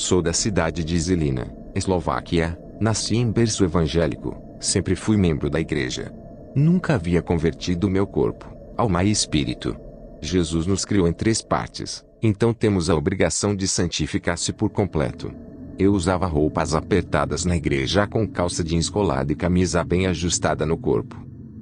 Sou da cidade de Žilina, Eslováquia, nasci em berço evangélico, sempre fui membro da igreja. Nunca havia convertido meu corpo, alma e espírito. Jesus nos criou em 3 partes, então temos a obrigação de santificar-se por completo. Eu usava roupas apertadas na igreja com calça jeans colada e camisa bem ajustada no corpo.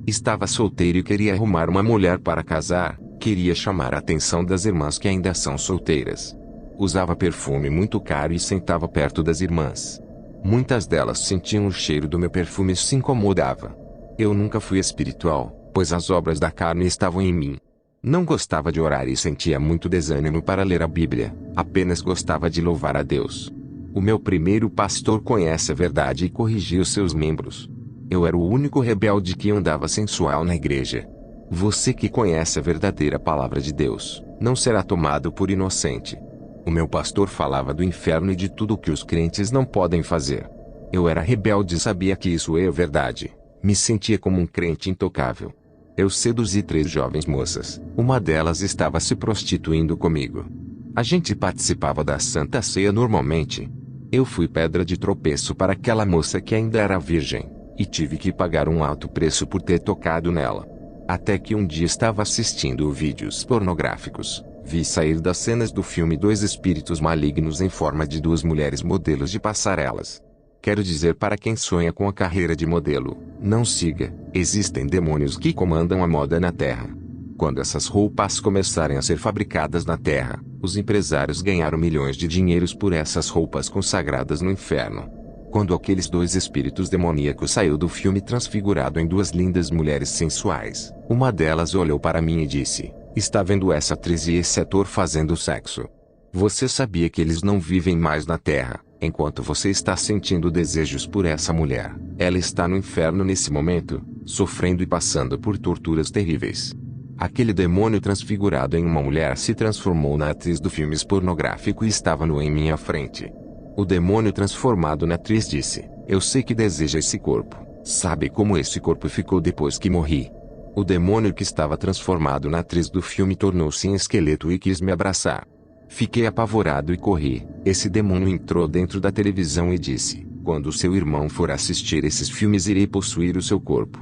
Estava solteiro e queria arrumar uma mulher para casar, queria chamar a atenção das irmãs que ainda são solteiras. Usava perfume muito caro e sentava perto das irmãs. Muitas delas sentiam o cheiro do meu perfume e se incomodava. Eu nunca fui espiritual, pois as obras da carne estavam em mim. Não gostava de orar e sentia muito desânimo para ler a Bíblia, apenas gostava de louvar a Deus. O meu primeiro pastor conhece a verdade e corrigiu seus membros. Eu era o único rebelde que andava sensual na igreja. Você que conhece a verdadeira palavra de Deus, não será tomado por inocente. O meu pastor falava do inferno e de tudo o que os crentes não podem fazer. Eu era rebelde e sabia que isso é verdade. Me sentia como um crente intocável. Eu seduzi 3 jovens moças. Uma delas estava se prostituindo comigo. A gente participava da Santa Ceia normalmente. Eu fui pedra de tropeço para aquela moça que ainda era virgem, e tive que pagar um alto preço por ter tocado nela. Até que um dia estava assistindo vídeos pornográficos. Vi sair das cenas do filme 2 espíritos malignos em forma de 2 mulheres modelos de passarelas. Quero dizer para quem sonha com a carreira de modelo, não siga, existem demônios que comandam a moda na Terra. Quando essas roupas começarem a ser fabricadas na Terra, os empresários ganharam milhões de dinheiros por essas roupas consagradas no inferno. Quando aqueles 2 espíritos demoníacos saiu do filme transfigurado em 2 lindas mulheres sensuais, uma delas olhou para mim e disse: "Está vendo essa atriz e esse ator fazendo sexo? Você sabia que eles não vivem mais na Terra, enquanto você está sentindo desejos por essa mulher? Ela está no inferno nesse momento, sofrendo e passando por torturas terríveis." Aquele demônio transfigurado em uma mulher se transformou na atriz do filme pornográfico e estava nu em minha frente. O demônio transformado na atriz disse: "Eu sei que deseja esse corpo. Sabe como esse corpo ficou depois que morri?" O demônio que estava transformado na atriz do filme tornou-se em esqueleto e quis me abraçar. Fiquei apavorado e corri. Esse demônio entrou dentro da televisão e disse: "Quando seu irmão for assistir esses filmes, irei possuir o seu corpo."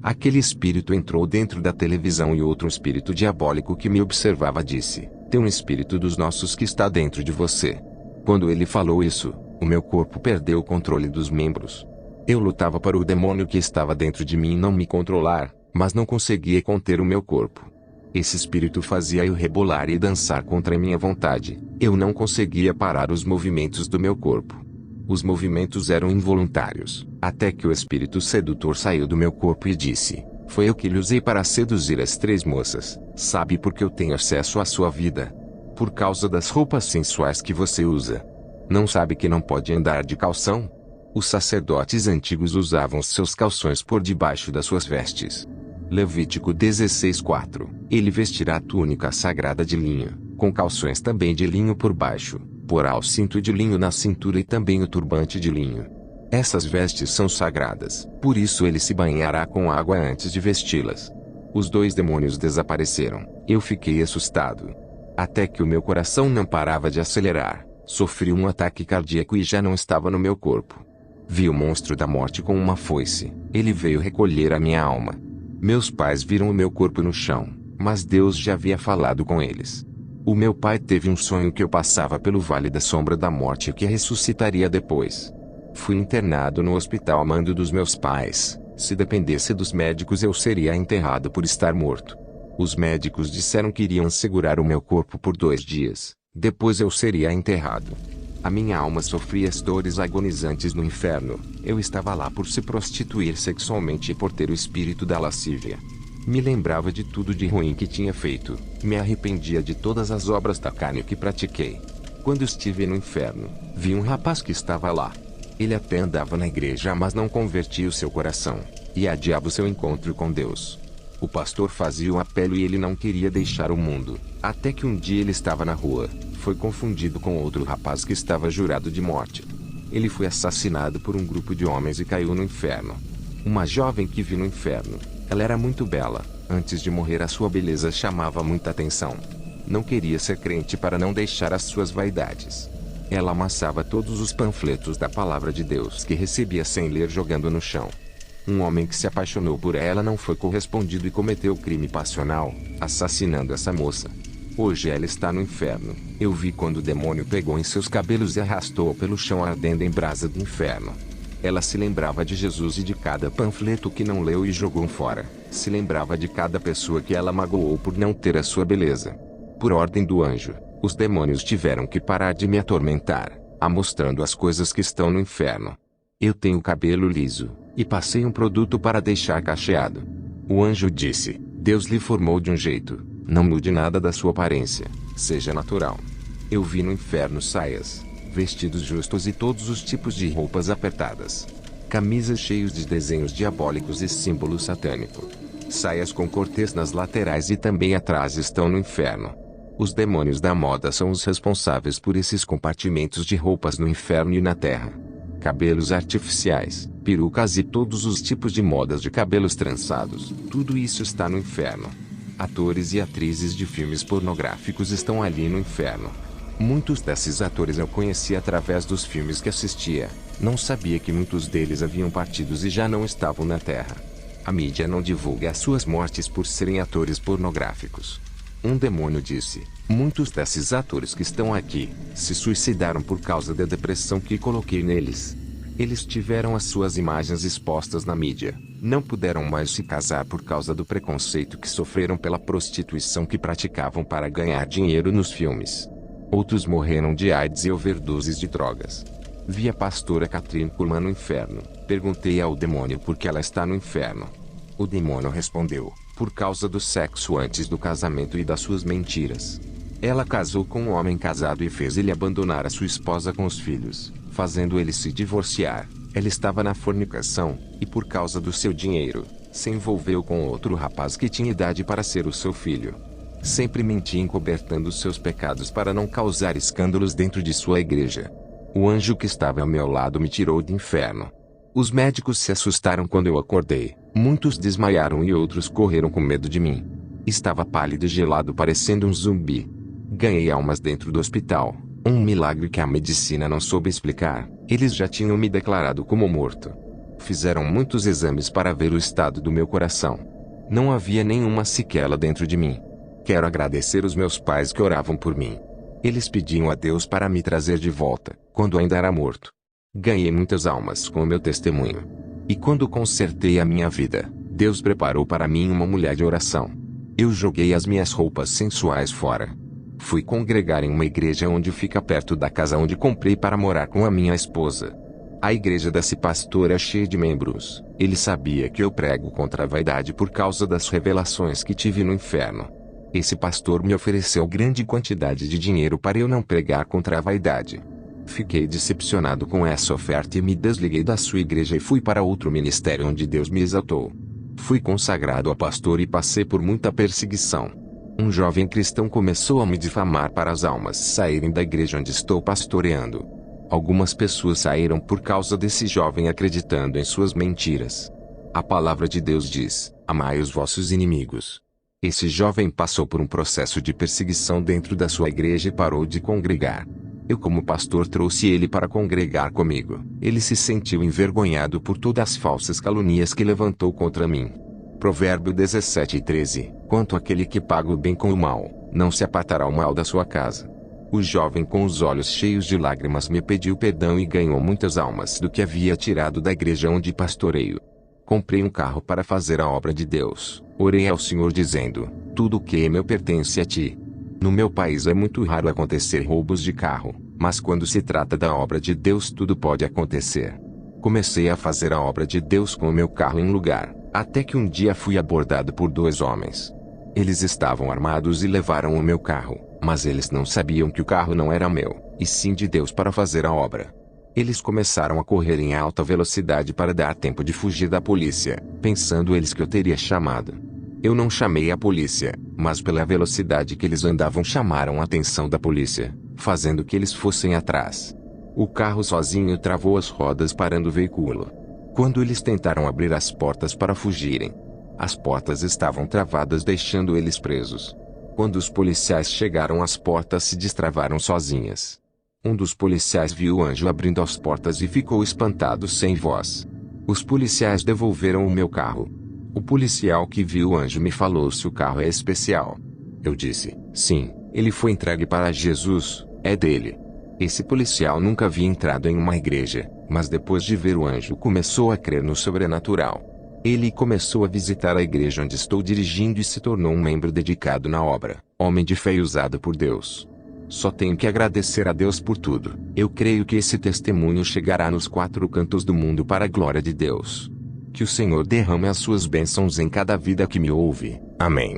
Aquele espírito entrou dentro da televisão e outro espírito diabólico que me observava disse: "Tem um espírito dos nossos que está dentro de você." Quando ele falou isso, o meu corpo perdeu o controle dos membros. Eu lutava para o demônio que estava dentro de mim não me controlar, mas não conseguia conter o meu corpo. Esse espírito fazia eu rebolar e dançar contra a minha vontade. Eu não conseguia parar os movimentos do meu corpo. Os movimentos eram involuntários, até que o espírito sedutor saiu do meu corpo e disse: "Foi eu que lhe usei para seduzir as 3 moças. Sabe por que eu tenho acesso à sua vida? Por causa das roupas sensuais que você usa. Não sabe que não pode andar de calção? Os sacerdotes antigos usavam seus calções por debaixo das suas vestes." Levítico 16:4. Ele vestirá a túnica sagrada de linho, com calções também de linho por baixo, porá o cinto de linho na cintura e também o turbante de linho. Essas vestes são sagradas, por isso ele se banhará com água antes de vesti-las. Os 2 demônios desapareceram. Eu fiquei assustado. Até que o meu coração não parava de acelerar. Sofri um ataque cardíaco e já não estava no meu corpo. Vi o monstro da morte com uma foice. Ele veio recolher a minha alma. Meus pais viram o meu corpo no chão, mas Deus já havia falado com eles. O meu pai teve um sonho que eu passava pelo vale da sombra da morte e que ressuscitaria depois. Fui internado no hospital a mando dos meus pais. Se dependesse dos médicos eu seria enterrado por estar morto. Os médicos disseram que iriam segurar o meu corpo por 2 dias, depois eu seria enterrado. A minha alma sofria as dores agonizantes no inferno. Eu estava lá por se prostituir sexualmente e por ter o espírito da lascívia. Me lembrava de tudo de ruim que tinha feito. Me arrependia de todas as obras da carne que pratiquei. Quando estive no inferno, vi um rapaz que estava lá. Ele até andava na igreja, mas não convertia o seu coração, e adiava o seu encontro com Deus. O pastor fazia um apelo e ele não queria deixar o mundo, até que um dia ele estava na rua, foi confundido com outro rapaz que estava jurado de morte. Ele foi assassinado por um grupo de homens e caiu no inferno. Uma jovem que vi no inferno, ela era muito bela, antes de morrer a sua beleza chamava muita atenção. Não queria ser crente para não deixar as suas vaidades. Ela amassava todos os panfletos da palavra de Deus que recebia sem ler, jogando no chão. Um homem que se apaixonou por ela não foi correspondido e cometeu crime passional, assassinando essa moça. Hoje ela está no inferno. Eu vi quando o demônio pegou em seus cabelos e arrastou pelo chão ardendo em brasa do inferno. Ela se lembrava de Jesus e de cada panfleto que não leu e jogou fora. Se lembrava de cada pessoa que ela magoou por não ter a sua beleza. Por ordem do anjo, os demônios tiveram que parar de me atormentar, mostrando as coisas que estão no inferno. Eu tenho cabelo liso, e passei um produto para deixar cacheado. O anjo disse: Deus lhe formou de um jeito, não mude nada da sua aparência, seja natural. Eu vi no inferno saias, vestidos justos e todos os tipos de roupas apertadas. Camisas cheias de desenhos diabólicos e símbolo satânico. Saias com cortês nas laterais e também atrás estão no inferno. Os demônios da moda são os responsáveis por esses compartimentos de roupas no inferno e na terra. Cabelos artificiais, perucas e todos os tipos de modas de cabelos trançados, tudo isso está no inferno. Atores e atrizes de filmes pornográficos estão ali no inferno. Muitos desses atores eu conheci através dos filmes que assistia. Não sabia que muitos deles haviam partido e já não estavam na Terra. A mídia não divulga as suas mortes por serem atores pornográficos. Um demônio disse: muitos desses atores que estão aqui se suicidaram por causa da depressão que coloquei neles. Eles tiveram as suas imagens expostas na mídia. Não puderam mais se casar por causa do preconceito que sofreram pela prostituição que praticavam para ganhar dinheiro nos filmes. Outros morreram de AIDS e overdoses de drogas. Vi a pastora Catherine Kuhlman no inferno. Perguntei ao demônio por que ela está no inferno. O demônio respondeu: por causa do sexo antes do casamento e das suas mentiras. Ela casou com um homem casado e fez ele abandonar a sua esposa com os filhos, fazendo ele se divorciar. Ela estava na fornicação, e por causa do seu dinheiro, se envolveu com outro rapaz que tinha idade para ser o seu filho. Sempre mentia encobertando seus pecados para não causar escândalos dentro de sua igreja. O anjo que estava ao meu lado me tirou do inferno. Os médicos se assustaram quando eu acordei. Muitos desmaiaram e outros correram com medo de mim. Estava pálido e gelado, parecendo um zumbi. Ganhei almas dentro do hospital. Um milagre que a medicina não soube explicar. Eles já tinham me declarado como morto. Fizeram muitos exames para ver o estado do meu coração. Não havia nenhuma sequela dentro de mim. Quero agradecer os meus pais que oravam por mim. Eles pediam a Deus para me trazer de volta, quando ainda era morto. Ganhei muitas almas com o meu testemunho. E quando consertei a minha vida, Deus preparou para mim uma mulher de oração. Eu joguei as minhas roupas sensuais fora. Fui congregar em uma igreja onde fica perto da casa onde comprei para morar com a minha esposa. A igreja desse pastor é cheia de membros. Ele sabia que eu prego contra a vaidade por causa das revelações que tive no inferno. Esse pastor me ofereceu grande quantidade de dinheiro para eu não pregar contra a vaidade. Fiquei decepcionado com essa oferta e me desliguei da sua igreja e fui para outro ministério onde Deus me exaltou. Fui consagrado a pastor e passei por muita perseguição. Um jovem cristão começou a me difamar para as almas saírem da igreja onde estou pastoreando. Algumas pessoas saíram por causa desse jovem acreditando em suas mentiras. A palavra de Deus diz: amai os vossos inimigos. Esse jovem passou por um processo de perseguição dentro da sua igreja e parou de congregar. Eu, como pastor, trouxe ele para congregar comigo. Ele se sentiu envergonhado por todas as falsas calúnias que levantou contra mim. Provérbio 17:13. Quanto àquele que paga o bem com o mal, não se apartará o mal da sua casa. O jovem, com os olhos cheios de lágrimas, me pediu perdão e ganhou muitas almas do que havia tirado da igreja onde pastoreio. Comprei um carro para fazer a obra de Deus. Orei ao Senhor dizendo: tudo o que é meu pertence a ti. No meu país é muito raro acontecer roubos de carro, mas quando se trata da obra de Deus tudo pode acontecer. Comecei a fazer a obra de Deus com o meu carro em lugar, até que um dia fui abordado por 2 homens. Eles estavam armados e levaram o meu carro, mas eles não sabiam que o carro não era meu, e sim de Deus para fazer a obra. Eles começaram a correr em alta velocidade para dar tempo de fugir da polícia, pensando eles que eu teria chamado. Eu não chamei a polícia, mas pela velocidade que eles andavam chamaram a atenção da polícia, fazendo que eles fossem atrás. O carro sozinho travou as rodas parando o veículo. Quando eles tentaram abrir as portas para fugirem, as portas estavam travadas deixando eles presos. Quando os policiais chegaram as portas se destravaram sozinhas. Um dos policiais viu o anjo abrindo as portas e ficou espantado sem voz. Os policiais devolveram o meu carro. O policial que viu o anjo me falou se o carro é especial. Eu disse, sim, ele foi entregue para Jesus, é dele. Esse policial nunca havia entrado em uma igreja, mas depois de ver o anjo começou a crer no sobrenatural. Ele começou a visitar a igreja onde estou dirigindo e se tornou um membro dedicado na obra, homem de fé e usado por Deus. Só tenho que agradecer a Deus por tudo. Eu creio que esse testemunho chegará nos 4 cantos do mundo para a glória de Deus. Que o Senhor derrame as suas bênçãos em cada vida que me ouve. Amém.